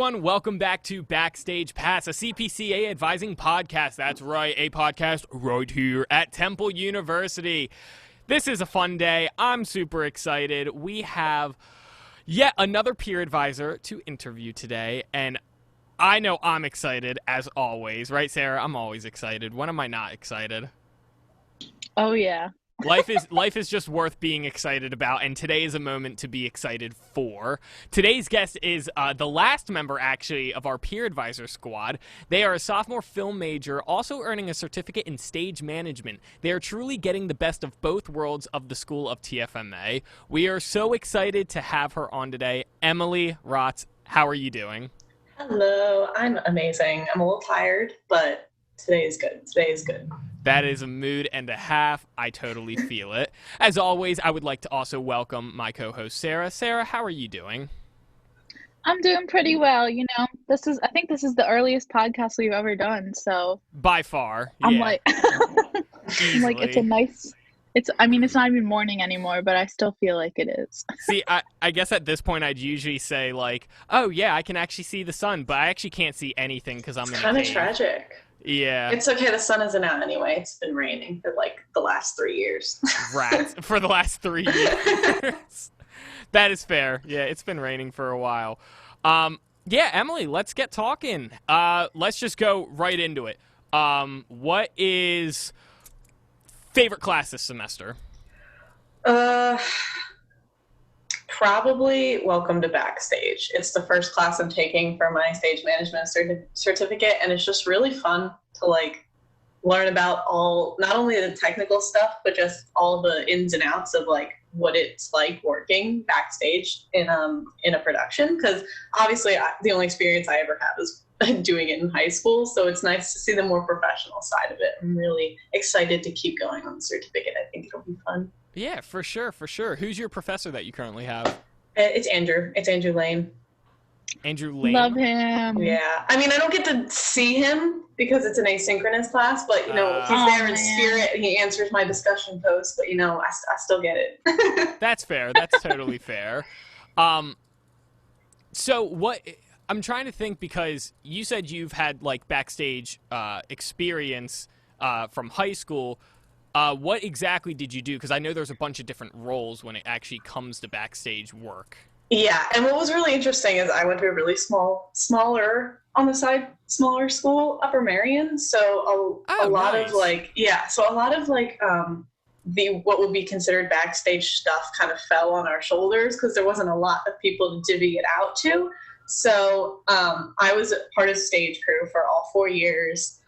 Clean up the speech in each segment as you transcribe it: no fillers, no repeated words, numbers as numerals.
everyone. Welcome back to Backstage Pass, a CPCA advising podcast. That's right, a podcast right here at Temple University. This is a fun day. I'm super excited. We have yet another peer advisor to interview today, and I know I'm excited as always. Right, Sarah? I'm always excited. When am I not excited? Oh, yeah. Life is just worth being excited about, and today is a moment to be excited for. Today's guest is the last member, actually, of our peer advisor squad. They are a sophomore film major, also earning a certificate in stage management. They are truly getting the best of both worlds of the School of TFMA. We are so excited to have her on today. Emily Rotz, how are you doing? Hello, I'm amazing. I'm a little tired, but today is good. Today is good. That is a mood and a half. I totally feel it. As always, I would like to also welcome my co-host, Sarah. Sarah, how are you doing? I'm doing pretty well. You know, I think this is the earliest podcast we've ever done. So By far, I'm yeah. like, Easily. it's not even morning anymore, but I still feel like it is. See, I guess at this point I'd usually say like, oh yeah, I can actually see the sun, but I actually can't see anything because I'm in a Kind of cave. tragic. Yeah. It's okay. The sun isn't out anyway. It's been raining for like the last 3 years. Rats for the last 3 years. That is fair. Yeah, it's been raining for a while. Yeah, Emily, let's get talking. Let's just go right into it. What is favorite class this semester? Probably Welcome to Backstage. It's the first class I'm taking for my stage management certificate, and it's just really fun to like learn about not only the technical stuff, but just all the ins and outs of like what it's like working backstage in a production. Because obviously, the only experience I ever had was doing it in high school, so it's nice to see the more professional side of it. I'm really excited to keep going on the certificate. I think it'll be fun. Yeah, for sure, for sure. Who's your professor that you currently have? It's Andrew. It's Andrew Lane. Andrew Lane? Love him. Yeah. I mean, I don't get to see him because it's an asynchronous class, but, you know, he's there in spirit. He answers my discussion posts, but, you know, I still get it. That's fair. That's totally fair. So what... I'm trying to think because you said you've had, like, backstage experience from high school. What exactly did you do? Because I know there's a bunch of different roles when it actually comes to backstage work. Yeah, and what was really interesting is I went to a really smaller school, Upper Marion. So a lot nice. of what would be considered backstage stuff kind of fell on our shoulders because there wasn't a lot of people to divvy it out to. So I was part of stage crew for all 4 years,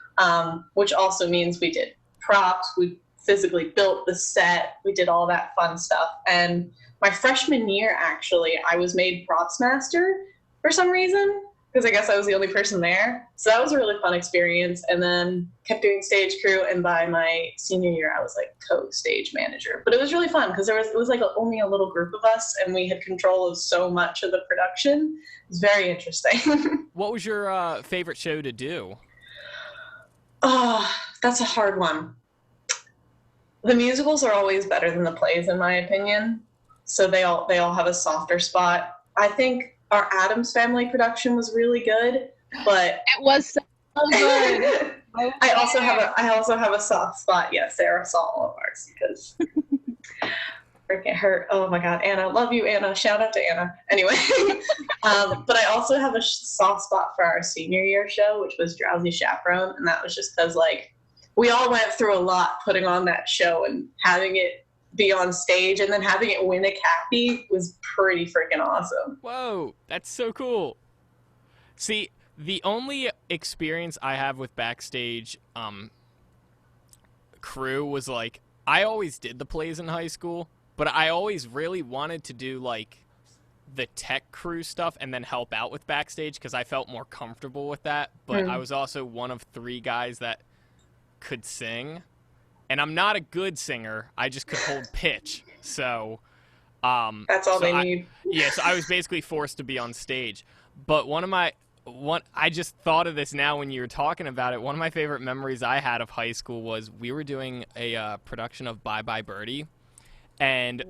which also means we did props, we physically built the set, we did all that fun stuff. And my freshman year, actually, I was made props master for some reason, because I guess I was the only person there. So that was a really fun experience. And then kept doing stage crew. And by my senior year, I was like co-stage manager. But it was really fun because it was like only a little group of us and we had control of so much of the production. It was very interesting. What was your favorite show to do? Oh, that's a hard one. The musicals are always better than the plays, in my opinion. So they all have a softer spot. I think our Addams Family production was really good, but It was so good. I also have a soft spot. Yes, Sarah saw all of ours because freaking her. Oh my God, Anna, love you, Anna. Shout out to Anna. Anyway, but I also have a soft spot for our senior year show, which was Drowsy Chaperone, and that was just because like we all went through a lot putting on that show and having it be on stage and then having it win a Cappy was pretty freaking awesome. Whoa, that's so cool. See, the only experience I have with backstage crew was like, I always did the plays in high school, but I always really wanted to do like the tech crew stuff and then help out with backstage because I felt more comfortable with that. But I was also one of 3 guys that could sing. And I'm not a good singer. I just could hold pitch. So that's all they need. Yeah, so I was basically forced to be on stage. But I just thought of this now when you were talking about it. One of my favorite memories I had of high school was we were doing a production of Bye Bye Birdie. And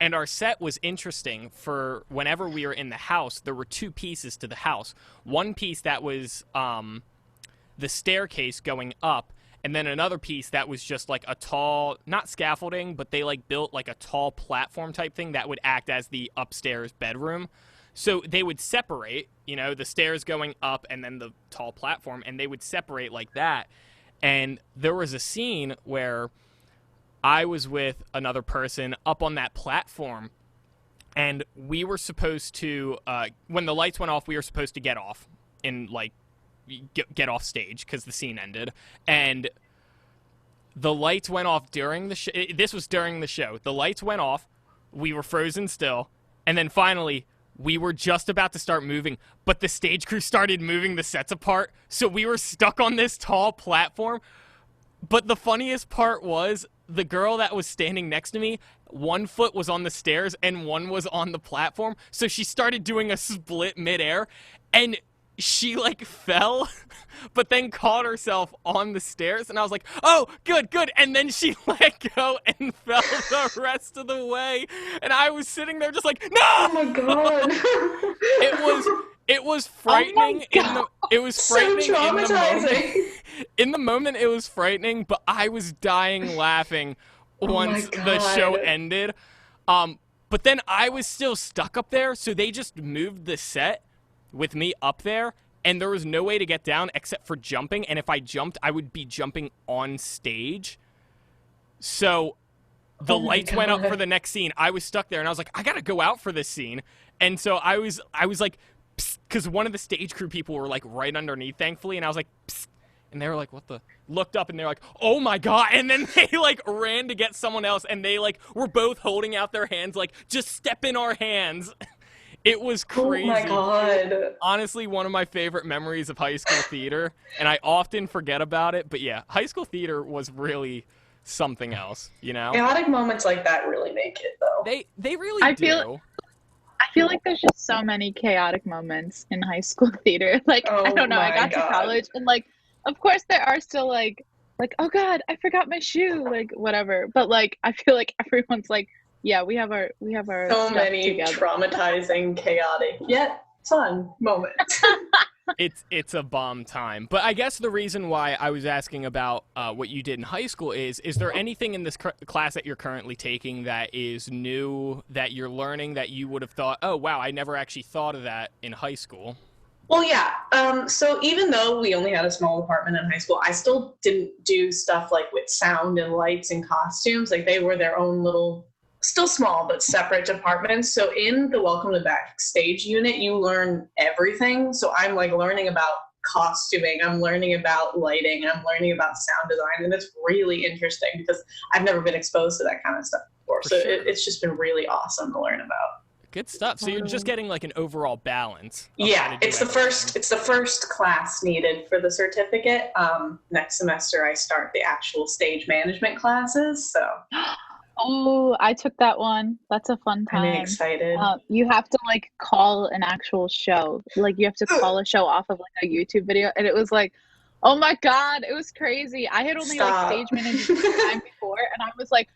And our set was interesting for whenever we were in the house, there were two pieces to the house. One piece that was the staircase going up, and then another piece that was just like a tall, not scaffolding, but they like built like a tall platform type thing that would act as the upstairs bedroom. So they would separate, you know, the stairs going up and then the tall platform, and they would separate like that. And there was a scene where I was with another person up on that platform, and we were supposed to, when the lights went off, we were supposed to get off and, like, get off stage because the scene ended. And the lights went off during the show. This was during the show. The lights went off. We were frozen still. And then finally, we were just about to start moving, but the stage crew started moving the sets apart. So we were stuck on this tall platform. But the funniest part was the girl that was standing next to me, one foot was on the stairs and one was on the platform. So she started doing a split midair, and she like fell, but then caught herself on the stairs. And I was like, oh, good. And then she let go and fell the rest of the way. And I was sitting there just like, no! Oh my God. It was frightening. It was frightening. So traumatizing. In the moment, it was frightening, but I was dying laughing once the show ended. But then I was still stuck up there, so they just moved the set with me up there, and there was no way to get down except for jumping. And if I jumped, I would be jumping on stage. So the lights went up for the next scene. I was stuck there, and I was like, I gotta go out for this scene. And so I was like, because one of the stage crew people were like right underneath, thankfully, and I was like, psst, and they were like, what the? Looked up and they're like, oh my God. And then they like ran to get someone else, and they like were both holding out their hands like, just step in our hands. It was crazy. Oh my God. Honestly, one of my favorite memories of high school theater, and I often forget about it, but yeah, high school theater was really something else, you know? Chaotic moments like that really make it, though. They really do. I feel like there's just so many chaotic moments in high school theater. Like, I don't know, I got to college, and like, of course there are still like, oh God, I forgot my shoe, like whatever. But like, I feel like everyone's like, yeah, we have our so stuff many together. Traumatizing, chaotic, yet fun moments. It's a bomb time. But I guess the reason why I was asking about what you did in high school is there anything in this class that you're currently taking that is new, that you're learning, that you would have thought, oh, wow, I never actually thought of that in high school? Well, yeah. So even though we only had a small department in high school, I still didn't do stuff like with sound and lights and costumes. Like they were their own little, still small, but separate departments. So in the Welcome to Backstage unit, you learn everything. So I'm like learning about costuming, I'm learning about lighting, I'm learning about sound design. And it's really interesting because I've never been exposed to that kind of stuff before. So it's just been really awesome to learn about. Good stuff. So you're just getting like an overall balance. Yeah, it's the first class needed for the certificate. Next semester I start the actual stage management classes. So oh, I took that one. That's a fun time. I'm excited. You have to like call an actual show. Like you have to call a show off of like a YouTube video, and it was like, oh my God, it was crazy. I had only like stage managed the time before, and I was like,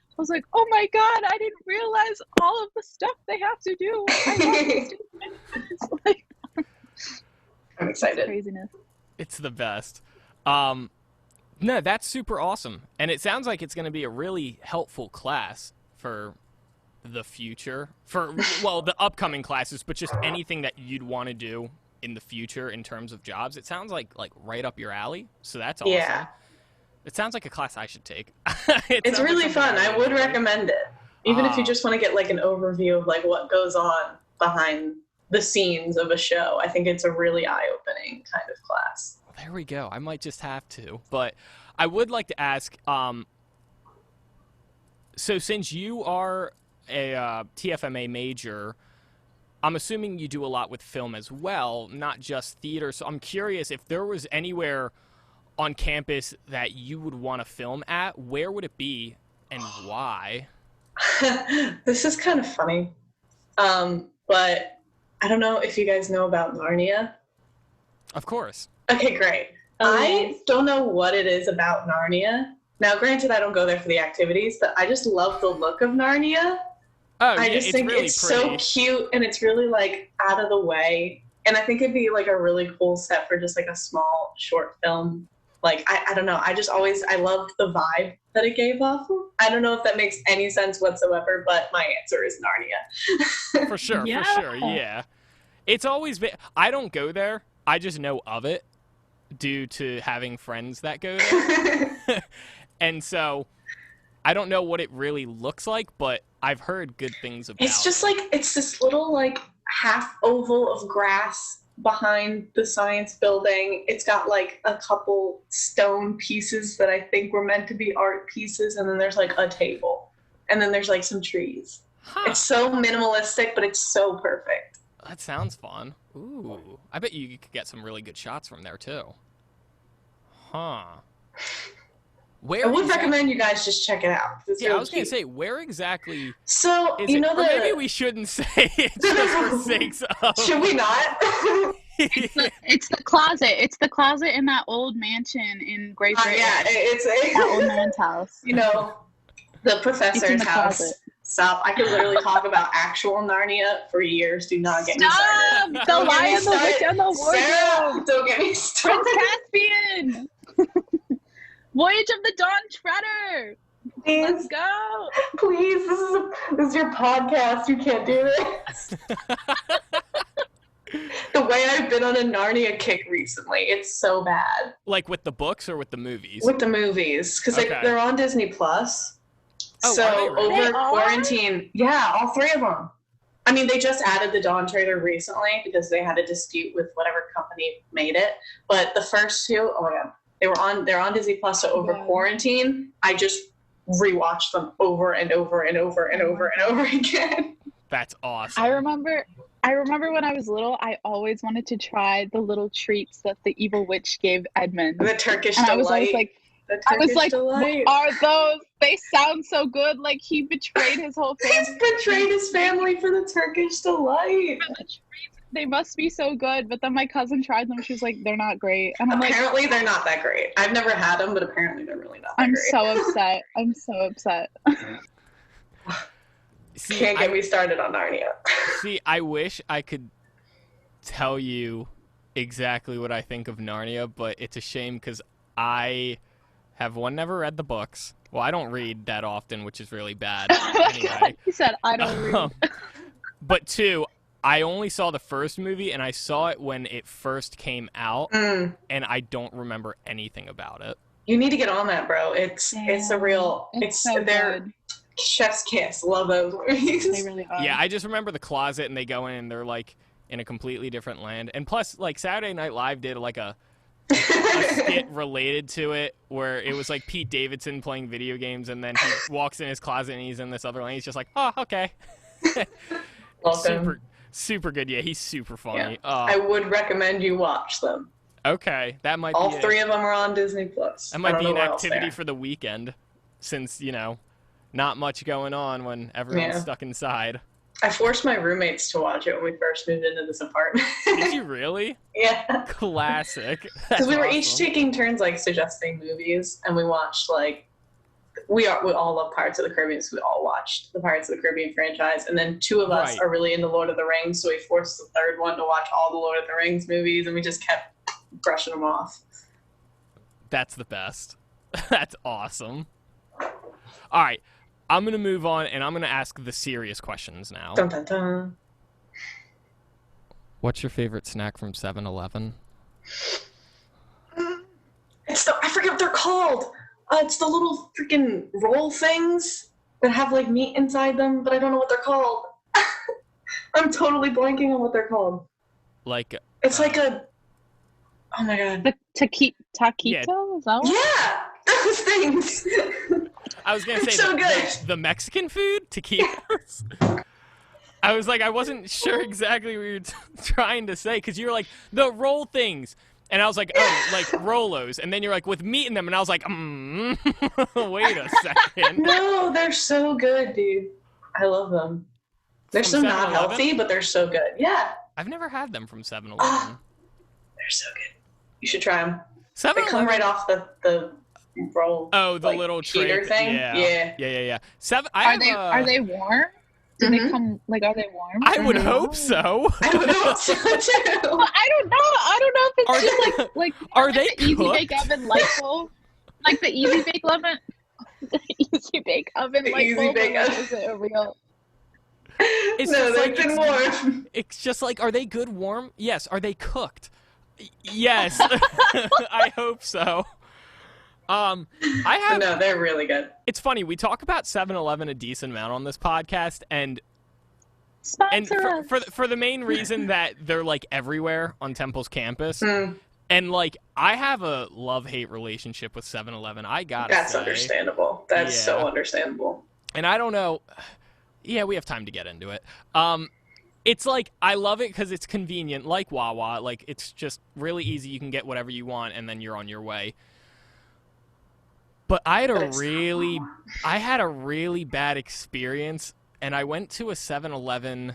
oh my God, I didn't realize all of the stuff they have to do. I love stage management. Like, I'm excited. Craziness. It's the best. No, that's super awesome. And it sounds like it's going to be a really helpful class for the future. For, well, the upcoming classes, but just anything that you'd want to do in the future in terms of jobs. It sounds like right up your alley. So that's awesome. Yeah. It sounds like a class I should take. It's really fun. I would recommend it. Even if you just want to get like an overview of like what goes on behind the scenes of a show. I think it's a really eye-opening kind of class. There we go. I might just have to. But I would like to ask, so since you are a TFMA major, I'm assuming you do a lot with film as well, not just theater. So I'm curious if there was anywhere on campus that you would want to film at, where would it be and why? This is kind of funny. But I don't know if you guys know about Narnia. Of course. Okay, great. I don't know what it is about Narnia. Now, granted, I don't go there for the activities, but I just love the look of Narnia. Oh, I yeah, just think really it's pretty. so cute and it's really like out of the way. And I think it'd be like a really cool set for just like a small short film. Like, I don't know. I loved the vibe that it gave off. I don't know if that makes any sense whatsoever, but my answer is Narnia. For sure, Yeah. for sure, yeah. It's always been, I don't go there, I just know of it due to having friends that go there. And so, I don't know what it really looks like, but I've heard good things about It's just like, it's this little like half oval of grass behind the science building. It's got like a couple stone pieces that I think were meant to be art pieces, and then there's like a table, and then there's like some trees. Huh. It's so minimalistic, but it's so perfect. That sounds fun. Ooh, I bet you could get some really good shots from there too. Huh. Where I would recommend you guys just check it out. It's Yeah, really I was going to cute. say, where exactly So, is you it? know Or maybe we shouldn't say it just for sakes of... Should we not? It's the closet. It's the closet in that old mansion in Great Britain. Yeah, it's That old a, man's house. you know, the It's in professor's the house. closet. Stop. I could literally talk about actual Narnia for years. Do not get me started. Stop! The Don't get me Lion, the Witch, started. and the Sarah, Wardrobe. don't get me Prince started. Caspian. Voyage of the Dawn Treader. Let's Please, go. please. This is your podcast. You can't do this. The way I've been on a Narnia kick recently, it's so bad. Like with the books or with the movies? With the movies, because Okay. they're on Disney Plus. Oh, So are they really? over They are? quarantine, yeah, all three of them. I mean, they just added the Dawn Trader recently because they had a dispute with whatever company made it. But the first two, oh my god, they're on Disney Plus. So over Yeah. quarantine, I just rewatched them over and over and over and over and over again. That's awesome. I remember when I was little, I always wanted to try the little treats that the evil witch gave Edmund. The Turkish And delight. I was always like, Delight. what are those? They sound so good. Like he betrayed his whole He's family. betrayed his family for the Turkish delight. For the treats. They must be so good. But then my cousin tried them. She was like, they're not great. And I'm like, Apparently, they're not that great. I've never had them, but apparently, they're really not that I'm great. so upset. I'm so upset. See, Can't get me started on Narnia. See, I wish I could tell you exactly what I think of Narnia, but it's a shame because I have, one, never read the books. Well, I don't read that often, which is really bad. Anyway. He said, I don't read. But two, I only saw the first movie, and I saw it when it first came out, and I don't remember anything about it. You need to get on that, bro. It's a real. It's so their good. chef's kiss. Love those movies. They really are. Yeah, I just remember the closet, and they go in, and they're, like, in a completely different land. And plus, like, Saturday Night Live did, like, a skit related to it where it was, like, Pete Davidson playing video games, and then he walks in his closet, and he's in this other land. He's just like, oh, okay. Welcome. Super good. Yeah, he's super funny. Yeah. I would recommend you watch them. Okay, that might All be three of them are on Disney Plus. That might be an activity for. for the weekend, since, you know, not much going on when everyone's stuck inside. I forced my roommates to watch it when we first moved into this apartment. Did you really? Yeah. Classic. Because we were each awesome. taking turns, like, suggesting movies, and we watched, like, we all love Pirates of the Caribbean, so we all watched the Pirates of the Caribbean franchise, and then two of us Right. are really into Lord of the Rings, so we forced the third one to watch all the Lord of the Rings movies, and we just kept brushing them off. That's the best. That's awesome. All right, I'm going to move on, and I'm going to ask the serious questions now. Dun, dun, dun. What's your favorite snack from 7-Eleven? I forget what they're called. It's the little freaking roll things that have, like, meat inside them, but I don't know what they're called. I'm totally blanking on what they're called. Like, It's like a... Oh, my God. The taquito? Yeah. Is that what? Yeah! Those things! I was going to It's say so good. the Mexican food, taquitos. I was like, I wasn't sure exactly what you were trying to say, because you were like, the roll things. And I was like, oh, like Rolos. And then you're like, with meat in them. And I was like, wait a second. No, they're so good, dude. I love them. They're From so not 7-Eleven? healthy, but they're so good. Yeah, I've never had them from 7-Eleven. they're so good. You should try them. They 7-Eleven? come right off the roll. Oh, the like, little heater tray thing. Yeah. Yeah. Seven. I Are they warm? Do they come, like, are they warm? I would hope so. I would hope so too. Well, I don't know if it's just like are they the Easy cooked? Bake Oven light bulb, like the Easy Bake Oven, the Easy Bake Oven light bulb. Is it a real? It's no, just they've been warm. It's just like, are they good warm? Yes. Are they cooked? Yes. I hope so. No, they're really good. It's funny, we talk about 7-Eleven a decent amount on this podcast, and Sponsor us. for the main reason that they're like everywhere on Temple's campus. And like, I have a love-hate relationship with 7-Eleven. I gotta That's say. understandable. That's so understandable. And I don't know. Yeah, we have time to get into it. It's like, I love it because it's convenient, like Wawa. Like, it's just really easy. You can get whatever you want, and then you're on your way. But I had a really bad experience, and I went to a 7-Eleven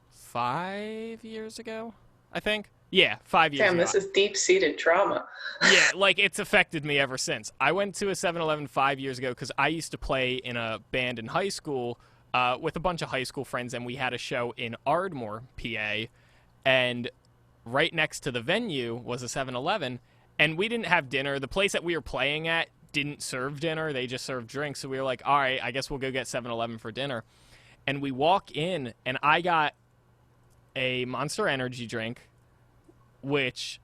5 years ago, I think. Yeah, 5 years ago. Damn, this is deep-seated trauma. Yeah, like, it's affected me ever since. I went to a 7-Eleven 5 years ago because I used to play in a band in high school with a bunch of high school friends, and we had a show in Ardmore, PA, and right next to the venue was a 7-Eleven, and we didn't have dinner. The place that we were playing at didn't serve dinner. They just served drinks, so we were like, all right, I guess we'll go get 7-Eleven for dinner. And we walk in, and I got a Monster Energy drink, which,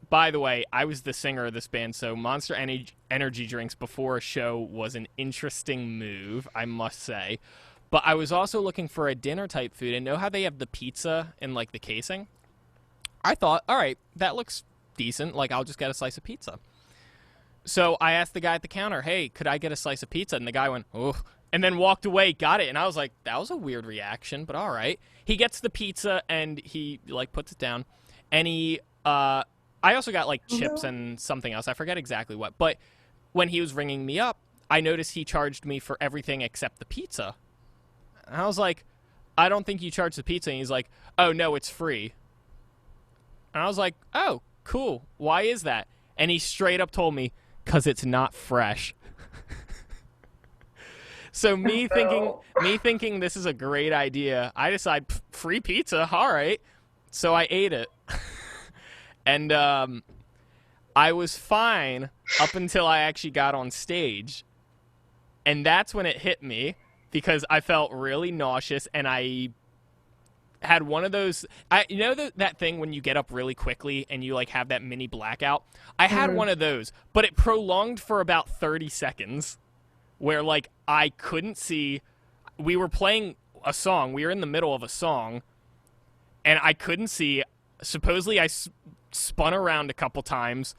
by the way, I was the singer of this band, so Monster Energy drinks before a show was an interesting move, I must say. But I was also looking for a dinner-type food, and know how they have the pizza in, like, the casing? I thought, all right, that looks decent. Like, I'll just get a slice of pizza. So I asked the guy at the counter, hey, could I get a slice of pizza? And the guy went, oh, and then walked away, got it. And I was like, that was a weird reaction, but all right. He gets the pizza, and he, like, puts it down. And he, I also got, like, chips and something else. I forget exactly what. But when he was ringing me up, I noticed he charged me for everything except the pizza. And I was like, I don't think you charged the pizza. And he's like, oh, no, it's free. And I was like, oh, cool. Why is that? And he straight up told me, because it's not fresh. So me thinking this is a great idea, I decide, free pizza, all right. So I ate it. And I was fine up until I actually got on stage. And that's when it hit me, because I felt really nauseous, and I had one of those, you know that thing when you get up really quickly and you like have that mini blackout? I had one of those, but it prolonged for about 30 seconds where like I couldn't see. We were playing a song. We were in the middle of a song, and I couldn't see. Supposedly I spun around a couple times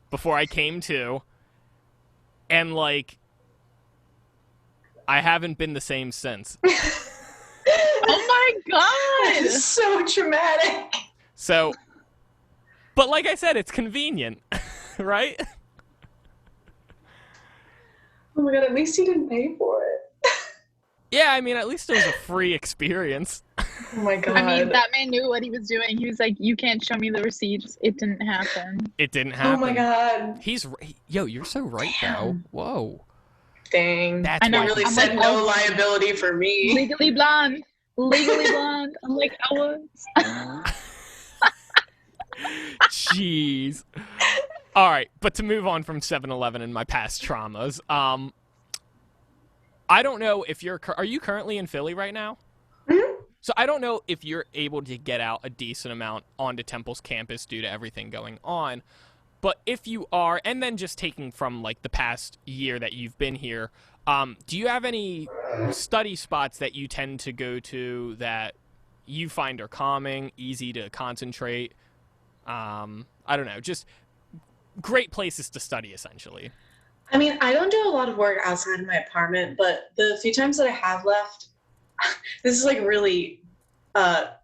before I came to, and like I haven't been the same since. Oh my god! It's so traumatic. So, but like I said, it's convenient, right? Oh my god, at least you didn't pay for it. Yeah, I mean, at least it was a free experience. Oh my god. I mean, that man knew what he was doing. He was like, you can't show me the receipts. It didn't happen. It didn't happen. Oh my god. Yo, you're so right, though. Whoa. Dang. That's I know, why really I'm said like, no oh, liability for me. Legally blonde. Legally blonde. I'm like, I was. Jeez. All right, but to move on from 7-Eleven and my past traumas, I don't know if are you currently in Philly right now? Mm-hmm. So I don't know if you're able to get out a decent amount onto Temple's campus due to everything going on. But if you are, and then just taking from like the past year that you've been here, do you have any study spots that you tend to go to that you find are calming, easy to concentrate? I don't know, just great places to study, essentially. I mean, I don't do a lot of work outside of my apartment, but the few times that I have left, this is like really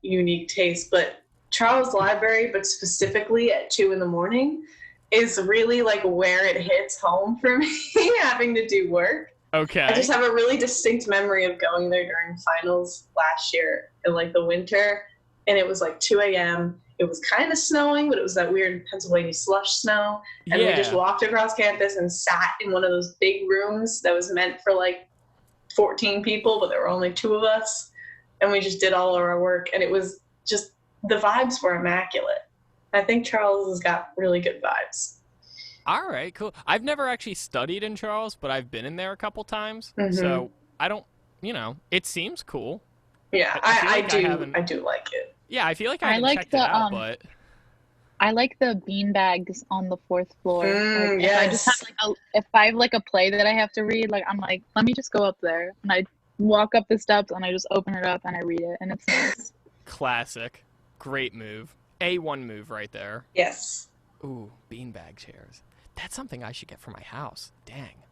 unique taste, but Charles Library, but specifically at 2 a.m, is really like where it hits home for me having to do work. Okay. I just have a really distinct memory of going there during finals last year in like the winter, and it was like 2 a.m. It was kind of snowing, but it was that weird Pennsylvania slush snow. And we just walked across campus and sat in one of those big rooms that was meant for like 14 people, but there were only 2 of us, and we just did all of our work, and it was just, the vibes were immaculate. I think Charles has got really good vibes. All right, cool. I've never actually studied in Charles, but I've been in there a couple times. Mm-hmm. So I don't, it seems cool. Yeah, I do like it. Yeah, I feel like I haven't checked it out, but I like the bean bags on the 4th floor. Like, yes. If I just have if I have like a play that I have to read, like I'm like, let me just go up there, and I walk up the steps and I just open it up and I read it, and it's nice. Classic, great move, A1 move right there. Yes. Ooh, beanbag chairs. That's something I should get for my house. Dang.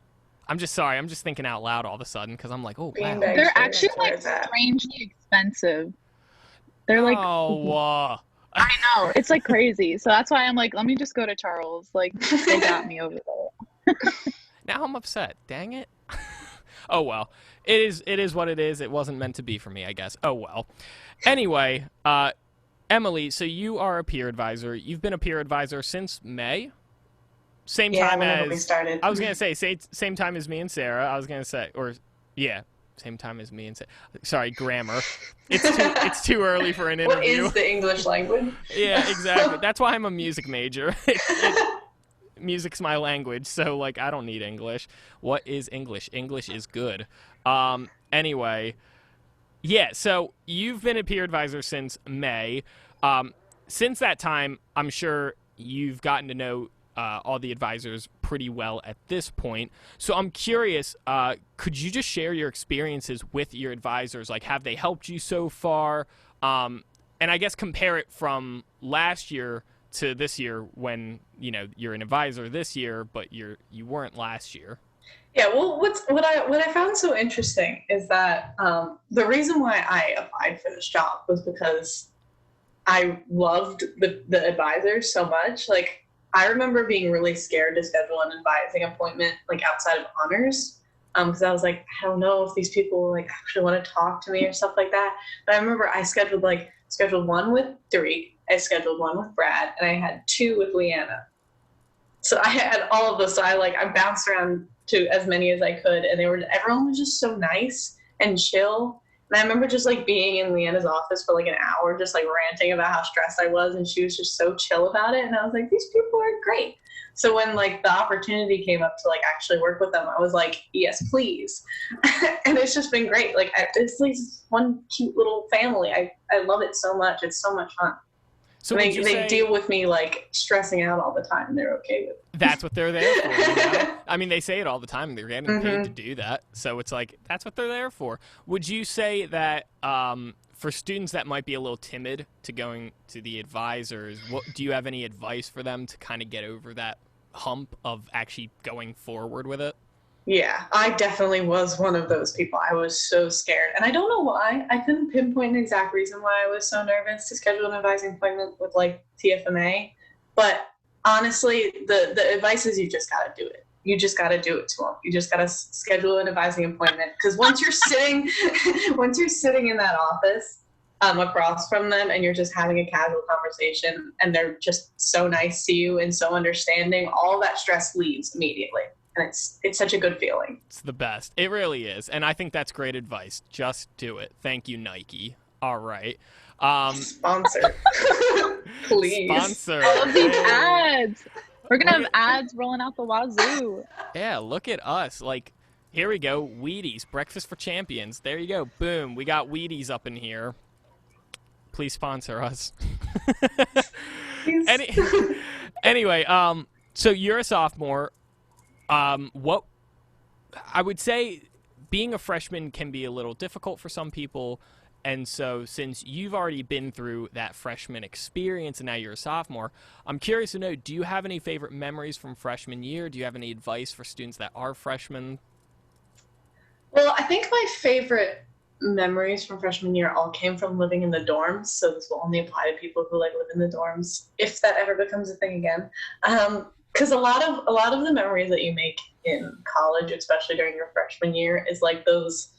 I'm just sorry. I'm just thinking out loud all of a sudden because I'm like, oh, wow. They're actually like strangely expensive. They're like, I know. It's like crazy. So that's why I'm like, let me just go to Charles. Like, they got me over there. Now I'm upset. Dang it. Oh, well. It is what it is. It wasn't meant to be for me, I guess. Oh, well. Anyway, Emily, so you are a peer advisor. You've been a peer advisor since May? Same time as we started. I was gonna say same time as me and Sarah. I was gonna say, same time as me and Sarah. Sorry, grammar. It's too early for an interview. What is the English language? Yeah, exactly. That's why I'm a music major. Music's my language, so like I don't need English. What is English? English is good. Anyway, yeah. So you've been a peer advisor since May. Since that time, I'm sure you've gotten to know all the advisors pretty well at this point. So I'm curious, could you just share your experiences with your advisors? Like, have they helped you so far? And I guess compare it from last year to this year when, you're an advisor this year, but you weren't last year. Yeah, well, what I found so interesting is that the reason why I applied for this job was because I loved the advisors so much. Like, I remember being really scared to schedule an advising appointment, like outside of honors, because I was like, I don't know if these people like actually want to talk to me or stuff like that. But I remember I scheduled one with Derek, I scheduled one with Brad, and I had 2 with Leanna. So I had all of those. So I bounced around to as many as I could, and everyone was just so nice and chill. And I remember just like being in Leanna's office for like an hour, just like ranting about how stressed I was, and she was just so chill about it. And I was like, these people are great. So when like the opportunity came up to like actually work with them, I was like, yes, please. And it's just been great. Like it's like one cute little family. I love it so much. It's so much fun. So they deal with me like stressing out all the time. They're okay with it. That's what they're there for. I mean, they say it all the time. They're getting paid to do that. So it's like, that's what they're there for. Would you say that for students that might be a little timid to going to the advisors, do you have any advice for them to kind of get over that hump of actually going forward with it? Yeah, I definitely was one of those people. I was so scared. And I don't know why. I couldn't pinpoint an exact reason why I was so nervous to schedule an advising appointment with like TFMA. But honestly, the advice is you just got to do it. You just got to do it to them. You just got to schedule an advising appointment. Because once you're sitting in that office across from them and you're just having a casual conversation and they're just so nice to you and so understanding, all that stress leaves immediately. And it's such a good feeling. It's the best. It really is. And I think that's great advice. Just do it. Thank you, Nike. All right. Sponsor. Please. Sponsor. I love these ads. We're going to have ads rolling out the wazoo. Yeah, look at us. Like, here we go. Wheaties. Breakfast for Champions. There you go. Boom. We got Wheaties up in here. Please sponsor us. Anyway, so you're a sophomore. What I would say, being a freshman can be a little difficult for some people, and so since you've already been through that freshman experience and now you're a sophomore, I'm curious to know, do you have any favorite memories from freshman year? Do you have any advice for students that are freshmen? Well, I think my favorite memories from freshman year all came from living in the dorms, so this will only apply to people who like live in the dorms, if that ever becomes a thing again. Because a lot of the memories that you make in college, especially during your freshman year, is like those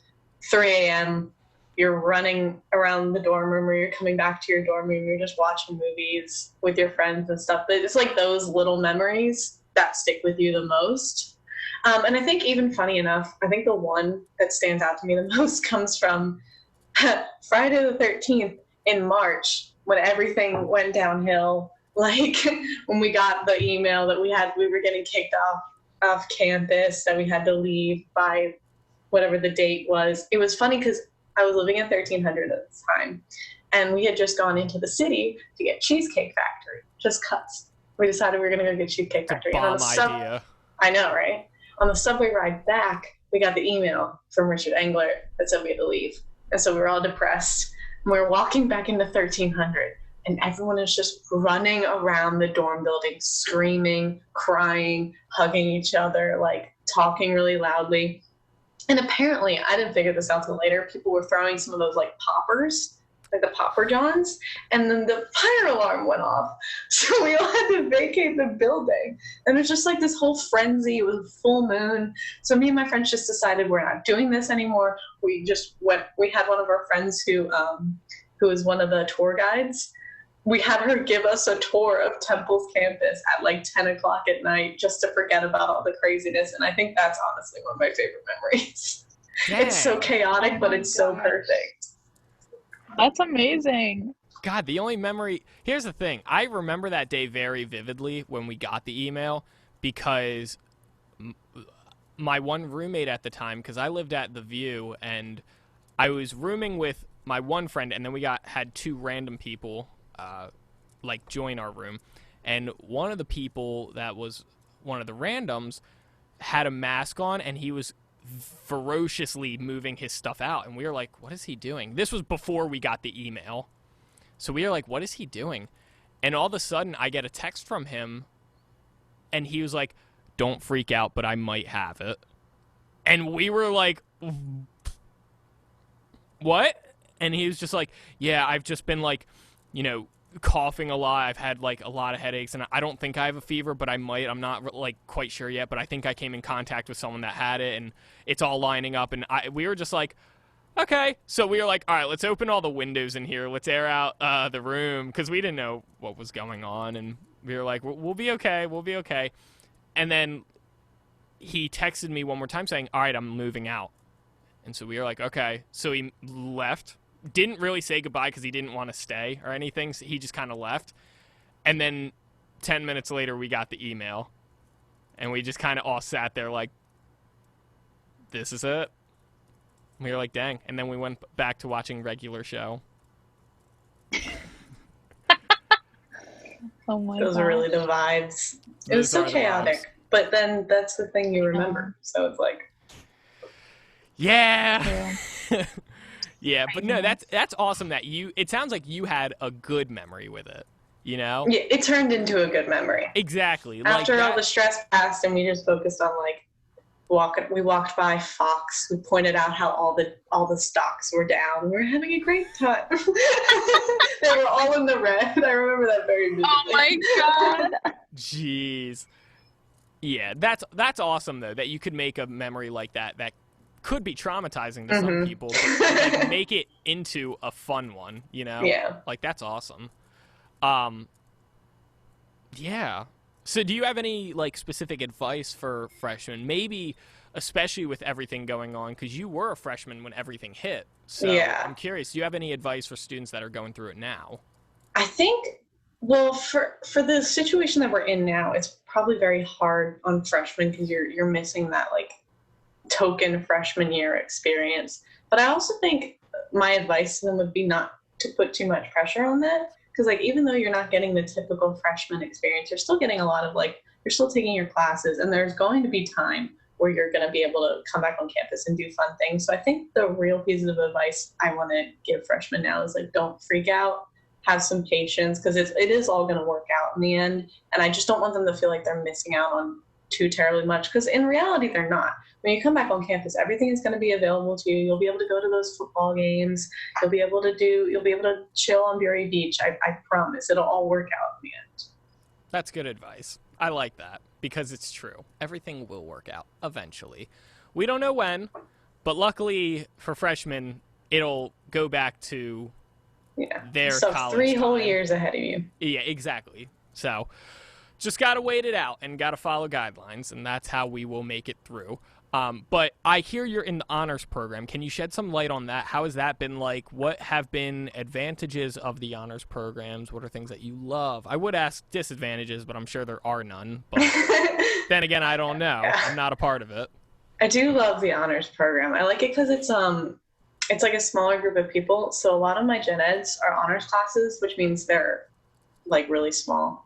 3 a.m. You're running around the dorm room, or you're coming back to your dorm room, you're just watching movies with your friends and stuff. But it's like those little memories that stick with you the most. And I think even funny enough, I think the one that stands out to me the most comes from Friday the 13th in March when everything went downhill. Like when we got the email that we were getting kicked off campus, that we had to leave by whatever the date was. It was funny because I was living in 1300 at the time, and we had just gone into the city to get Cheesecake Factory, just cuts. We decided we were going to go get Cheesecake Factory. Bomb idea. I know, right? On the subway ride back, we got the email from Richard Engler that said we had to leave. And so we were all depressed. And we were walking back into 1300, and everyone is just running around the dorm building, screaming, crying, hugging each other, like talking really loudly. And apparently, I didn't figure this out till later, people were throwing some of those like poppers, like the Popper Johns, and then the fire alarm went off. So we all had to vacate the building. And it was just like this whole frenzy. It was a full moon. So me and my friends just decided we're not doing this anymore. We just went, we had one of our friends who is one of the tour guides. We had her give us a tour of Temple's campus at like 10 o'clock at night just to forget about all the craziness. And I think that's honestly one of my favorite memories. Dang. It's so chaotic, but it's so perfect. That's amazing. God, the only memory... Here's the thing. I remember that day very vividly when we got the email because my one roommate at the time, because I lived at The View, and I was rooming with my one friend, and then we had two random people like join our room. And one of the people that was one of the randoms had a mask on, and he was ferociously moving his stuff out, and we were like, what is he doing? This was before we got the email, so we were like, what is he doing? And all of a sudden I get a text from him, and he was like, don't freak out, but I might have it. And we were like, what? And he was just like, yeah, I've just been like, you know, coughing a lot. I've had like a lot of headaches, and I don't think I have a fever, but I might. I'm not like quite sure yet, but I think I came in contact with someone that had it, and it's all lining up. And we were just like, okay. So we were like, all right, let's open all the windows in here. Let's air out the room, because we didn't know what was going on. And we were like, we'll be okay. We'll be okay. And then he texted me one more time saying, all right, I'm moving out. And so we were like, okay. So he left. Didn't really say goodbye because he didn't want to stay or anything. So he just kind of left. And then 10 minutes later, we got the email. And we just kind of all sat there like, this is it. We were like, dang. And then we went back to watching regular show. Oh my Those God. are really the vibes. It was so chaotic. But then that's the thing you remember. So it's like... Yeah. Yeah, but no, that's awesome that it sounds like you had a good memory with it, you know? Yeah, it turned into a good memory. Exactly. After all the stress passed and we just focused on like we walked by Fox, we pointed out how all the stocks were down. We were having a great time. They were all in the red. I remember that very vividly. Oh my God. Jeez. Yeah, that's awesome though, that you could make a memory like that could be traumatizing to some people, but like, make it into a fun one, you know? Yeah. Like, that's awesome. Yeah. So do you have any, like, specific advice for freshmen? Maybe, especially with everything going on, because you were a freshman when everything hit. So yeah. I'm curious, do you have any advice for students that are going through it now? I think, well, for the situation that we're in now, it's probably very hard on freshmen because you're missing that, like, token freshman year experience. But I also think my advice to them would be not to put too much pressure on that, because like even though you're not getting the typical freshman experience, you're still getting a lot of like, you're still taking your classes, and there's going to be time where you're going to be able to come back on campus and do fun things. So I think the real piece of advice I want to give freshmen now is like, don't freak out, have some patience, because it is all going to work out in the end. And I just don't want them to feel like they're missing out on too terribly much, because in reality they're not. When you come back on campus, everything is going to be available to you. You'll be able to go to those football games. You'll be able to chill on Bury Beach. I promise it'll all work out in the end. That's good advice. I like that because it's true. Everything will work out eventually. We don't know when, but luckily for freshmen, it'll go back to their college 3 whole time. years ahead of you. Yeah, exactly. So Just got to wait it out and got to follow guidelines, and that's how we will make it through. But I hear you're in the honors program. Can you shed some light on that? How has that been like? What have been advantages of the honors programs? What are things that you love? I would ask disadvantages, but I'm sure there are none. But then again, I don't know. Yeah. I'm not a part of it. I do love the honors program. I like it because it's like a smaller group of people. So a lot of my gen eds are honors classes, which means they're like really small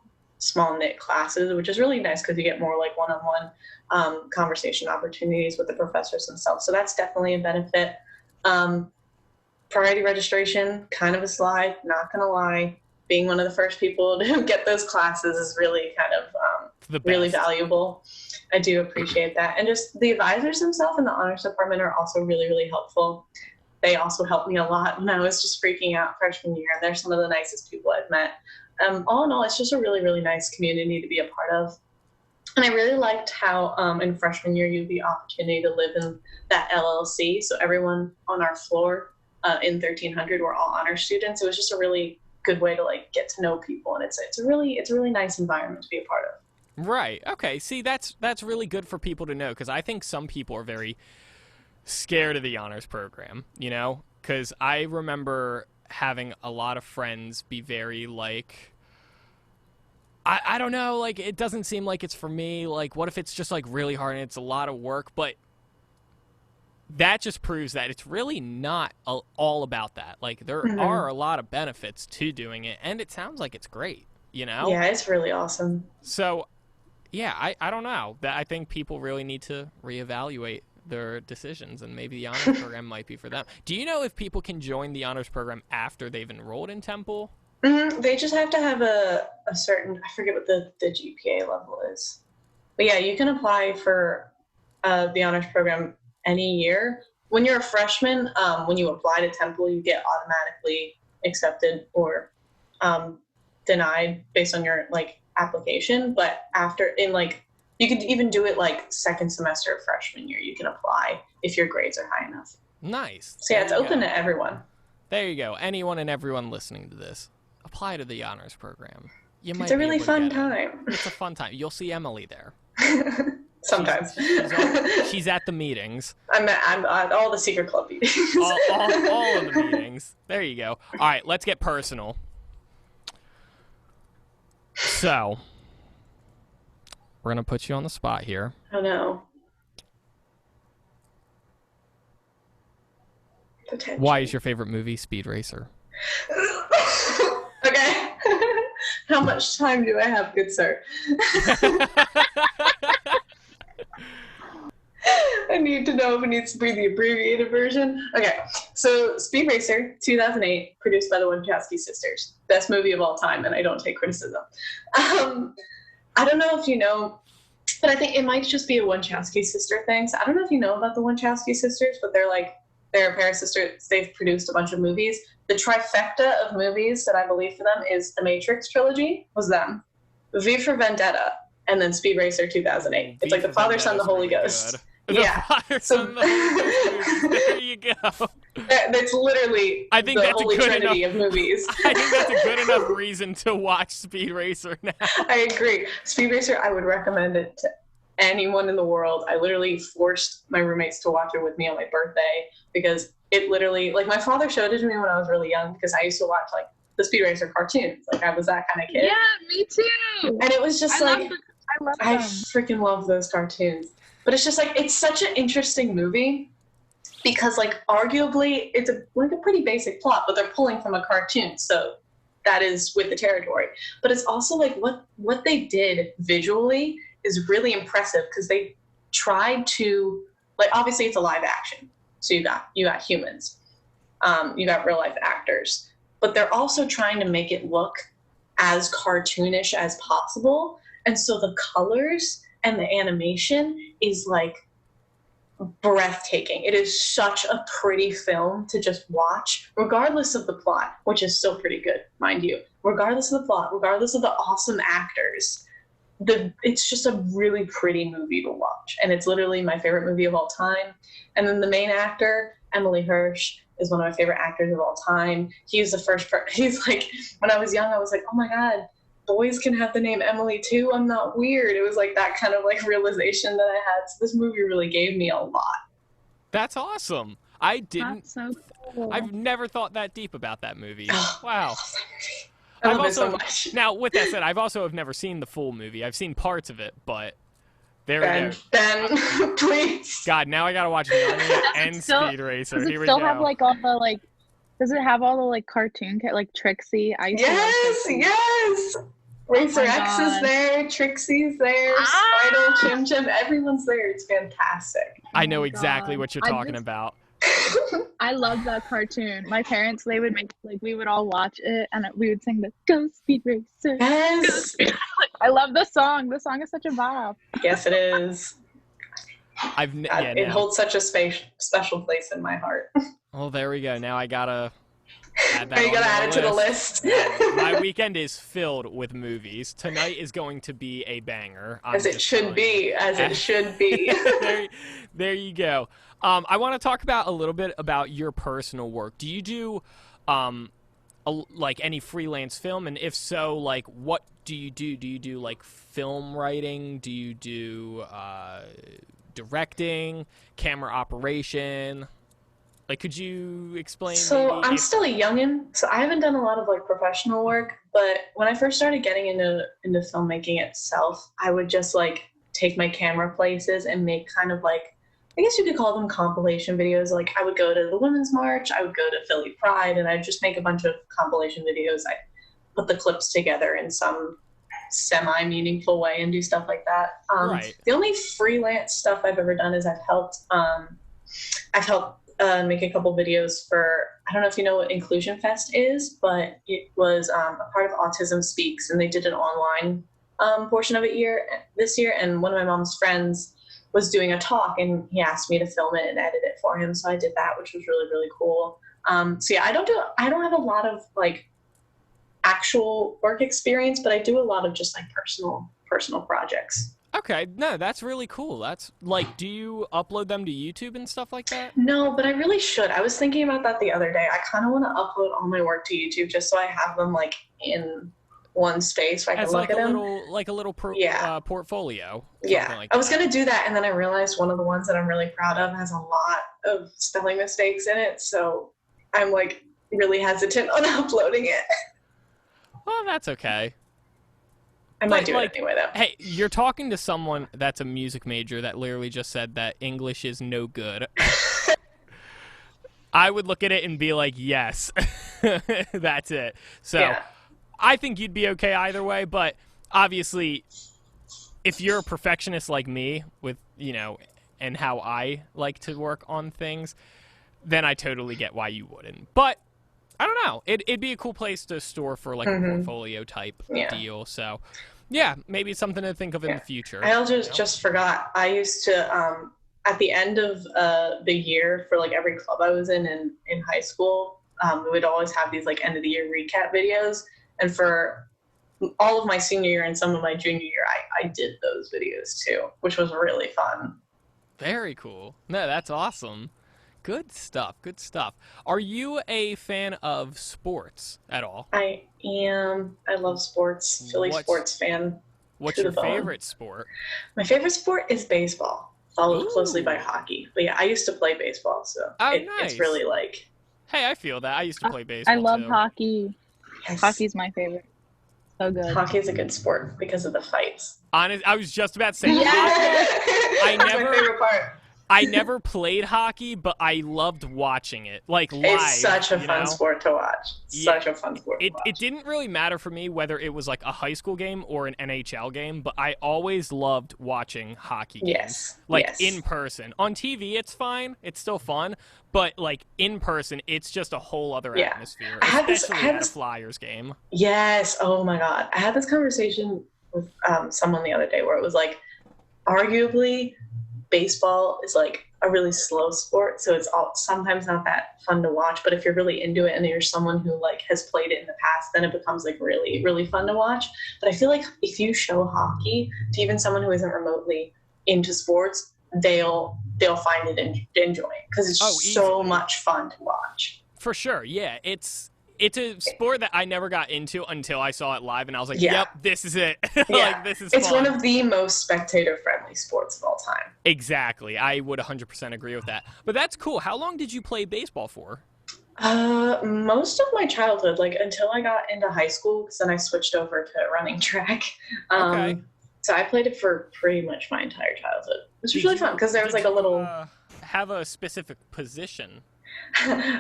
knit classes, which is really nice because you get more like one-on-one conversation opportunities with the professors themselves. So that's definitely a benefit. Priority registration, kind of a slide, not gonna lie. Being one of the first people to get those classes is really kind of really valuable. I do appreciate that. And just the advisors themselves in the honors department are also really, really helpful. They also helped me a lot when I was just freaking out freshman year. They're some of the nicest people I've met. All in all, it's just a really, really nice community to be a part of. And I really liked how in freshman year, you had the opportunity to live in that LLC. So everyone on our floor in 1300 were all honor students. It was just a really good way to like get to know people. And it's a really nice environment to be a part of. Right. Okay. See, that's really good for people to know, because I think some people are very scared of the honors program, you know, because I remember having a lot of friends be very like, I don't know, like, it doesn't seem like it's for me. Like, what if it's just like really hard and it's a lot of work? But that just proves that it's really not all about that. Like, there are a lot of benefits to doing it, and it sounds like it's great, you know? Yeah, it's really awesome. So, yeah, I don't know. I think people really need to reevaluate their decisions, and maybe the honors program might be for them. Do you know if people can join the honors program after they've enrolled in Temple? They just have to have a certain, I forget what the GPA level is. But yeah, you can apply for the honors program any year. When you're a freshman, when you apply to Temple, you get automatically accepted or denied based on your like application. But after you could even do it like second semester of freshman year. You can apply if your grades are high enough. Nice. So yeah, it's open to everyone. There you go. Anyone and everyone listening to this, apply to the honors program. It's a really fun time. It's a fun time. You'll see Emily there. Sometimes. She's at the meetings. I'm at all the secret club meetings. all of the meetings. There you go. All right, let's get personal. So, we're going to put you on the spot here. Oh, no. Why is your favorite movie Speed Racer? Okay. How much time do I have, good sir? I need to know if it needs to be the abbreviated version. Okay, so Speed Racer, 2008, produced by the Wachowski sisters. Best movie of all time, and I don't take criticism. I don't know if you know, but I think it might just be a Wachowski sister thing. So I don't know if you know about the Wachowski sisters, but they're a pair of sisters. They've produced a bunch of movies. The trifecta of movies that I believe for them is the Matrix trilogy, was them, V for Vendetta, and then Speed Racer 2008. It's like the Father, Son, the Holy Ghost. Yeah. There you go. That's literally the Holy Trinity of movies. I think that's a good enough reason to watch Speed Racer now. I agree. Speed Racer, I would recommend it to anyone in the world. I literally forced my roommates to watch it with me on my birthday because it literally, like, my father showed it to me when I was really young because I used to watch, like, the Speed Racer cartoons. Like, I was that kind of kid. Yeah, me too. And it was just I love I them. freaking love those cartoons. But it's just, like, it's such an interesting movie because, like, arguably it's a pretty basic plot, but they're pulling from a cartoon. So that is with the territory. But it's also, like, what they did visually is really impressive because they tried to, like, obviously it's a live action. So you got humans. You got real life actors. But they're also trying to make it look as cartoonish as possible. And so the colors and the animation is, like, breathtaking. It is such a pretty film to just watch, regardless of the plot, which is still pretty good, mind you. Regardless of the plot, regardless of the awesome actors, it's just a really pretty movie to watch. And it's literally my favorite movie of all time. And then the main actor, Emily Hirsch, is one of my favorite actors of all time. He's the first he's like, when I was young, I was like, oh my God, boys can have the name Emily too. I'm not weird. It was like that kind of like realization that I had. So this movie really gave me a lot. That's awesome. I didn't. That's so cool. I've never thought that deep about that movie. Oh, Wow. I love I've it so also- much. Now, with that said, I've also have never seen the full movie. I've seen parts of it, but there we go. Ben, please. God, now I gotta watch Narnia and still- Speed Racer. Does it Here we still go. have like all the like? Does it have all the like cartoon like Trixie? I used to love Yes, Trixie. yes. Racer my X is God. there, Trixie's there, Spider, Chim Chim, everyone's there. It's fantastic. I know my exactly God. what you're I talking just- about. I love that cartoon. My parents, they would make like we would all watch it, and we would sing the "Go Speed Racer." Yes. I love the song. The song is such a vibe. Yes, it is. It No. holds such a special place in my heart. Oh, there we go. Now I gotta add that Are you onto gonna add it to the list. list? My weekend is filled with movies. Tonight is going to be a banger. I'm As it just should telling be. you. As it should be. there you go. I want to talk about a little bit about your personal work. Do you do like any freelance film, and if so, like what do you do? Do you do like film writing? Do you do directing, camera operation? Like, could you explain? So maybe I'm if- still a youngin', so I haven't done a lot of like professional work. But when I first started getting into filmmaking itself, I would just like take my camera places and make kind of like, I guess you could call them compilation videos. Like I would go to the Women's March, I would go to Philly Pride, and I'd just make a bunch of compilation videos. I put the clips together in some semi-meaningful way and do stuff like that. Right. The only freelance stuff I've ever done is I've helped make a couple videos for, I don't know if you know what Inclusion Fest is, but it was a part of Autism Speaks, and they did an online portion of it this year, and one of my mom's friends was doing a talk, and he asked me to film it and edit it for him, so I did that, which was really, really cool. So yeah, I don't have a lot of like actual work experience, but I do a lot of just like personal projects. Okay, no, that's really cool. That's like, do you upload them to YouTube and stuff like that? No, but I really should. I was thinking about that the other day. I kind of want to upload all my work to YouTube just so I have them like in one space where I can As look like at a them. little Yeah. portfolio. Yeah, something like I was that. going to do that, and then I realized one of the ones that I'm really proud of has a lot of spelling mistakes in it, so I'm like really hesitant on uploading it. Well, that's okay. I might But, do like, it anyway, though. Hey, you're talking to someone that's a music major that literally just said that English is no good. I would look at it and be like, yes, that's it. So Yeah. I think you'd be okay either way, but obviously if you're a perfectionist like me with, and how I like to work on things, then I totally get why you wouldn't. But I don't know. It'd be a cool place to store for like a portfolio type deal. So yeah, maybe it's something to think of in the future. I also just forgot. I used to, at the end of the year for like every club I was in high school, we would always have these like end of the year recap videos. And for all of my senior year and some of my junior year, I did those videos too, which was really fun. Very cool. No, that's awesome. Good stuff. Good stuff. Are you a fan of sports at all? I am. I love sports. Philly sports fan. What's to your the bone. favorite sport? My favorite sport is baseball, followed closely by Ooh. hockey. But yeah, I used to play baseball, so Oh, it's nice. really like. Hey, I feel that. I used to play baseball I love too. hockey. Yes. Hockey's my favorite. So good. Hockey is a good sport because of the fights. Honest, I was just about to say Yeah. hockey. That's never- my favorite part. I never played hockey, but I loved watching it, like live. It's such a fun sport to watch. Yeah. Such a fun sport to watch. It didn't really matter for me whether it was like a high school game or an NHL game, but I always loved watching hockey games. Yes. Like yes. in person. On TV, it's fine. It's still fun. But like in person, it's just a whole other Yeah. atmosphere, I had this- especially at a Flyers game. Yes. Oh my God. I had this conversation with someone the other day where it was like, arguably, baseball is like a really slow sport, so it's sometimes not that fun to watch. But if you're really into it and you're someone who like has played it in the past, then it becomes like really, really fun to watch. But I feel like if you show hockey to even someone who isn't remotely into sports, they'll find it enjoying because it's Oh, so easily. much fun to watch. For sure, yeah. It's it's a sport that I never got into until I saw it live, and I was like, Yeah. "Yep, this is it." Yeah. Like, this is It's fun. one of the most spectator-friendly sports of all time. Exactly. I would 100% agree with that. But that's cool. How long did you play baseball for? Most of my childhood, like until I got into high school, because then I switched over to running track. Okay. So I played it for pretty much my entire childhood. It was really fun because there was like a little. Have a specific position.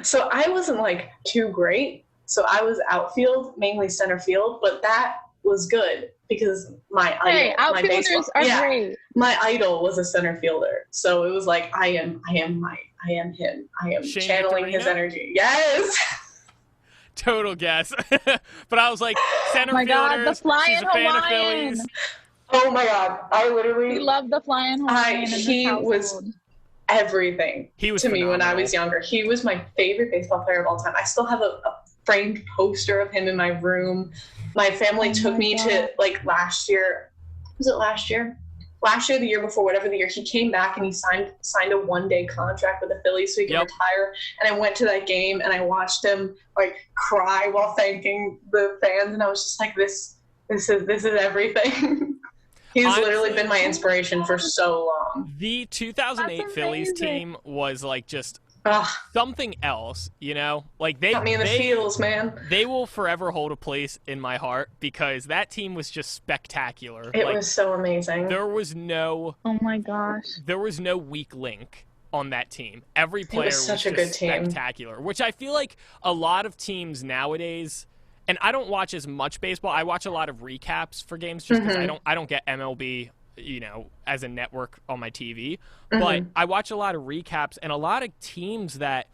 So I wasn't like too great. So I was outfield, mainly center field, but that was good because my idol, my baseball, great. my idol was a center fielder. So it was like I am him. I am Shane channeling his Victorino? energy. Yes. Total guess. But I was like, center Oh my God, fielders. the flying She's a fan of Hawaiian. Phillies. Oh my God! I literally. We love the flying Hawaiian in this he was household. everything He was to me when I phenomenal. was younger. He was my favorite baseball player of all time. I still have a framed poster of him in my room. My family took me to like last year. Was it last year? Last year, the year before, whatever the year, he came back and he signed a 1-day contract with the Phillies so he could retire. And I went to that game and I watched him like cry while thanking the fans, and I was just like, this is everything. He's literally been my inspiration for so long. The 2008 That's Phillies amazing. team was like just Ugh, something else, you know? Like got me in the feels, man. they will forever hold a place in my heart because that team was just spectacular. It Like, was so amazing. there was no Oh my gosh. weak link on that team. Every player was such a just good team. spectacular, which I feel like a lot of teams nowadays, and I don't watch as much baseball. I watch a lot of recaps for games just because I don't get MLB, you know, as a network on my TV. But I watch a lot of recaps, and a lot of teams that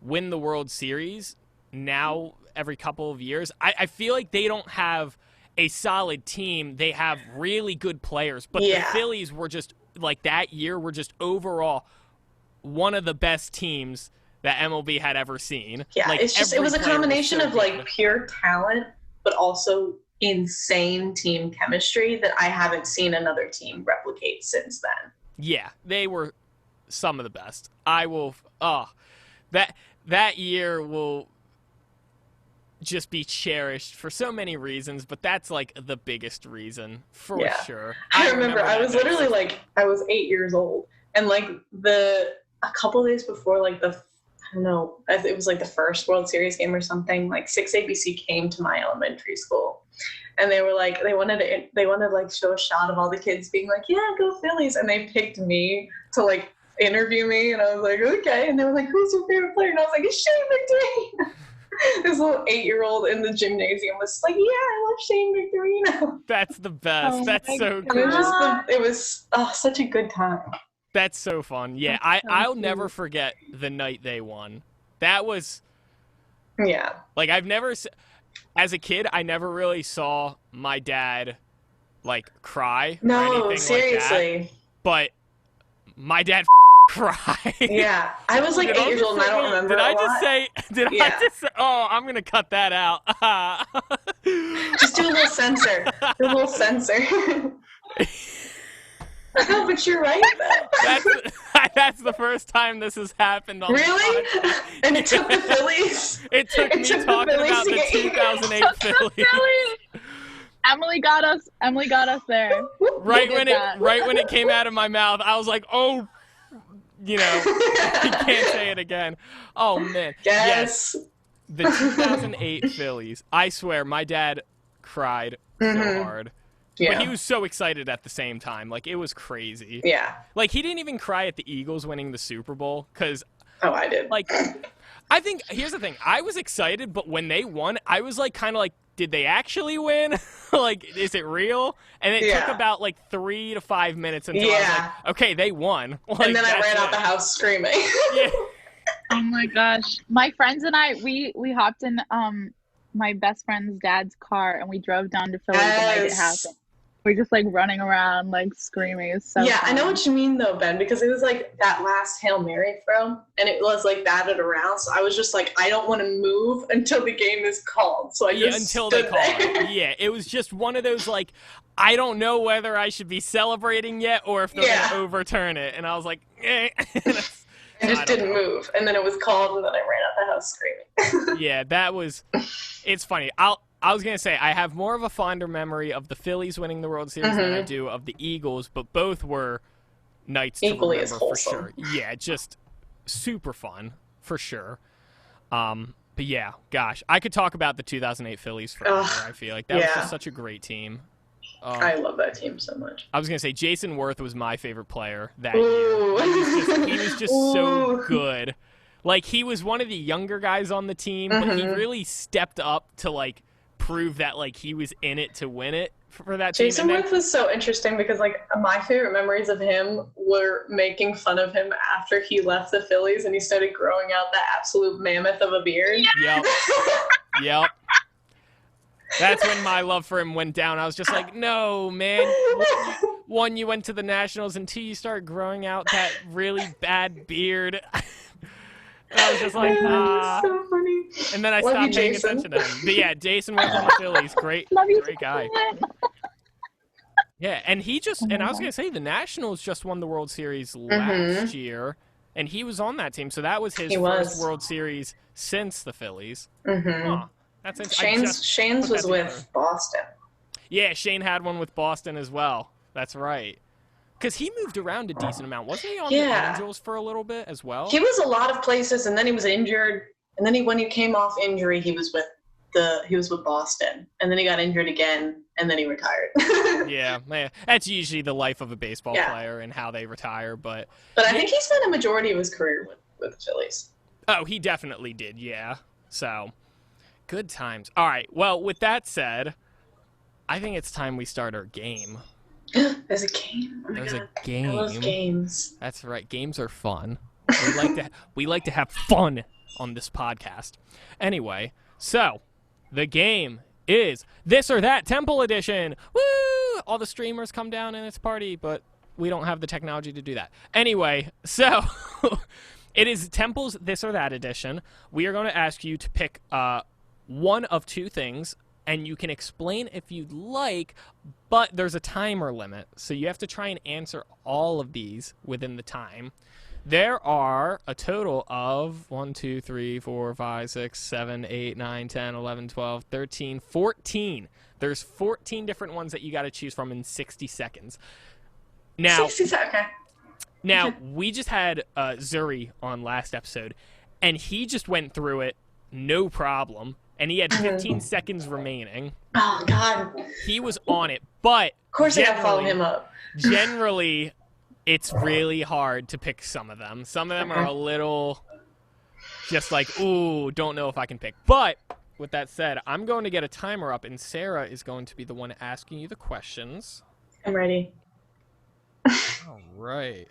win the World Series now every couple of years, I feel like they don't have a solid team. They have really good players, but the Phillies were just like that year were just overall one of the best teams that MLB had ever seen. Yeah, like, it's just it every was a player combination so of like good. pure talent, but also insane team chemistry that I haven't seen another team replicate since then. Yeah, they were some of the best. I will. That year will just be cherished for so many reasons, but that's like the biggest reason for sure. I remember I that was night. literally like I was 8 years old, and like a couple days before like I don't know, it was like the first World Series game or something. Like 6ABC came to my elementary school, and they were like they wanted to like show a shot of all the kids being like, yeah, go Phillies, and they picked me to like interview me, and I was like, okay, and they were like, who's your favorite player? And I was like, it's Shane Victorino. This little 8-year-old in the gymnasium was like, yeah, I love Shane Victorino. That's the best. Oh That's my so God. cool. It was such a good time. That's so fun. Yeah, That's so I'll cute. never forget the night they won. That was Yeah. like as a kid, I never really saw my dad like cry or No, anything seriously. like that. But my dad cried. Yeah. I was like Did 8 years old and I don't remember Did I a just lot. say? Did I Yeah. just say? Oh, I'm gonna cut that out. Just do a little censor. Do a little censor. No, but you're right though. That's the first time this has happened. On Really? The podcast. And it took the Phillies. It took me took the talking Phillies about to the get you. 2008 Phillies. Emily got us there. Right did when that. it came out of my mouth, I was like, oh, you know, you can't say it again. Oh man. Yes. The 2008 Phillies. I swear, my dad cried so hard. Yeah. But he was so excited at the same time. Like, it was crazy. Yeah. Like, he didn't even cry at the Eagles winning the Super Bowl because, Oh, I did. like, I think, here's the thing. I was excited, but when they won, I was, like, kind of like, did they actually win? Like, is it real? And it took about, like, 3 to 5 minutes until I was like, okay, they won. Like, and then I that's ran out it. the house screaming. Yeah. Oh my gosh. My friends and I, we hopped in my best friend's dad's car and we drove down to Philly the night it happened. We're just like running around, like screaming. It's so Yeah, I know fun. what you mean though, Ben, because it was like that last Hail Mary throw and it was like batted around. So I was just like, I don't want to move until the game is called. So I just Until they stood call there. it. Yeah, it was just one of those, like, I don't know whether I should be celebrating yet or if they're going to overturn it. And I was like, eh. I just didn't move, and then it was called, and then I ran out the house screaming. Yeah, that was. It's funny. I was gonna say I have more of a fonder memory of the Phillies winning the World Series than I do of the Eagles, but both were nights to Equally as remember for wholesome. sure. Yeah, just super fun for sure. But yeah, gosh, I could talk about the 2008 Phillies forever. I feel like that was just such a great team. I love that team so much. I was gonna say Jason Worth was my favorite player that year. He was just so good. Like, he was one of the younger guys on the team, but he really stepped up to like prove that like he was in it to win it for that team. Jason Worth was so interesting because like my favorite memories of him were making fun of him after he left the Phillies and he started growing out that absolute mammoth of a beard. Yep. That's when my love for him went down. I was just like, no, man. One, you went to the Nationals, and two, you started growing out that really bad beard. And I was just like, so funny. And then I stopped paying attention to him. But yeah, Jason Worth on the Phillies, great guy. Yeah, and he just, and I was going to say, the Nationals just won the World Series last year, and he was on that team. So that was his first World Series since the Phillies. That's Shane's was with Boston. Yeah, Shane had one with Boston as well. That's right. Because he moved around a decent amount. Wasn't he on the Angels for a little bit as well? He was a lot of places, and then he was injured. And then when he came off injury, he was with Boston. And then he got injured again, and then he retired. Yeah, that's usually the life of a baseball player and how they retire. But I think he spent a majority of his career with the Phillies. Oh, he definitely did, yeah. So, good times. All right, well, with that said, I think it's time we start our game. There's a game? Oh There's a game. I love games. That's right. Games are fun. We like to have fun on this podcast. Anyway, so the game is This or That Temple Edition. Woo! All the streamers come down and it's party, but we don't have the technology to do that. Anyway, so it is Temple's This or That Edition. We are going to ask you to pick one of two things, and you can explain if you'd like, but there's a timer limit, so you have to try and answer all of these within the time. There are a total of 1, 2, 3, 4, 5, 6, 7, 8, 9, 10, 11, 12, 13, 14. There's 14 different ones that you got to choose from in 60 seconds. Now, 60 seconds, okay. Now, we just had Zuri on last episode, and he just went through it no problem, and he had 15 seconds remaining. Oh, God. He was on it, but of course I gotta follow him up. Generally, it's really hard to pick some of them. Some of them are a little just like, ooh, don't know if I can pick. But with that said, I'm going to get a timer up, and Sarah is going to be the one asking you the questions. I'm ready. All right.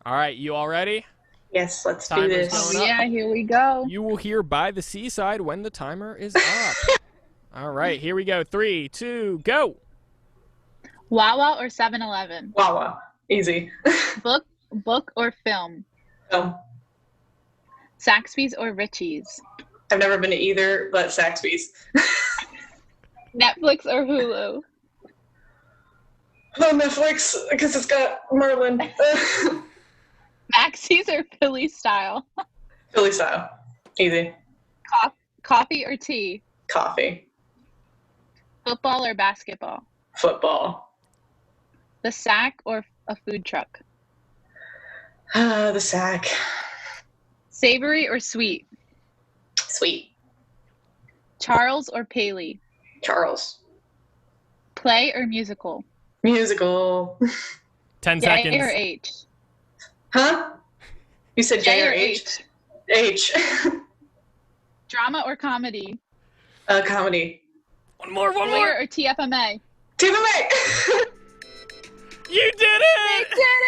All right, you all ready? Yes, let's do this. Yeah, here we go. You will hear By the Seaside when the timer is up. All right, here we go. 3, 2, go. Wawa or 7-Eleven? Wawa. Easy. Book or film? Film. Saxby's or Richie's? I've never been to either, but Saxby's. Netflix or Hulu? Oh, Netflix, because it's got Merlin. Maxie's or Philly style? Philly style. Easy. Coffee or tea? Coffee. Football or basketball? Football. The Sack or a food truck? The Sack. Savory or sweet? Sweet. Charles or Paley? Charles. Play or musical? Musical. 10 J seconds. or H? Huh? You said J or H? H. Drama or comedy? Comedy. One more. Lawyer or TFMA? TFMA! You did it! We did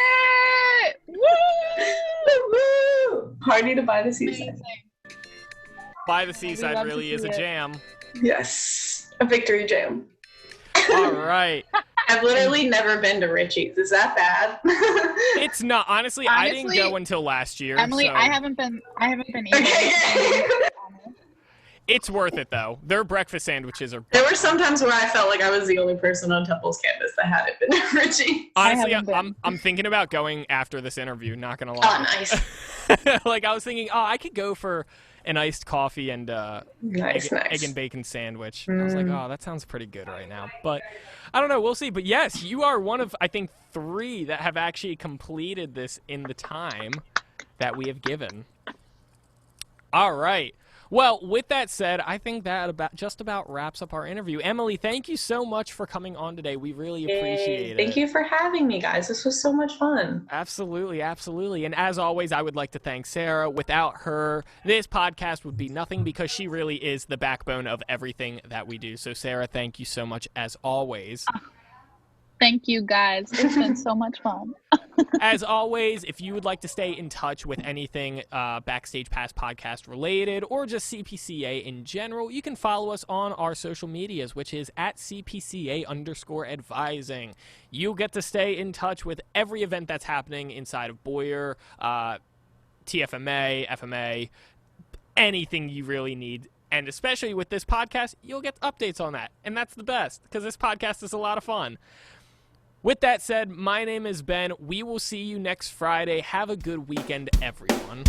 it! Woo! Woo! Party to By the Seaside. Amazing. By the Seaside love really to is see a it. jam. Yes. A victory jam. All right. I've literally never been to Richie's. Is that bad? It's not. Honestly, I didn't go until last year. Emily, so I haven't been either. Okay. It's worth it, though. Their breakfast sandwiches are... There were some times where I felt like I was the only person on Temple's campus that hadn't been to Richie. Honestly, I'm thinking about going after this interview, not going to lie. Oh, nice. Like, I was thinking, I could go for an iced coffee and nice. egg and bacon sandwich. I was like, that sounds pretty good right now. But I don't know. We'll see. But, yes, you are one of, I think, 3 that have actually completed this in the time that we have given. All right. Well, with that said, I think that just about wraps up our interview. Emily, thank you so much for coming on today. We really appreciate it. Thank you for having me, guys. This was so much fun. Absolutely, absolutely. And as always, I would like to thank Sarah. Without her, this podcast would be nothing because she really is the backbone of everything that we do. So, Sarah, thank you so much as always. Thank you, guys. It's been so much fun. As always, if you would like to stay in touch with anything Backstage Pass podcast related or just CPCA in general, you can follow us on our social medias, which is at CPCA_advising. You'll get to stay in touch with every event that's happening inside of Boyer, TFMA, FMA, anything you really need. And especially with this podcast, you'll get updates on that. And that's the best because this podcast is a lot of fun. With that said, my name is Ben. We will see you next Friday. Have a good weekend, everyone.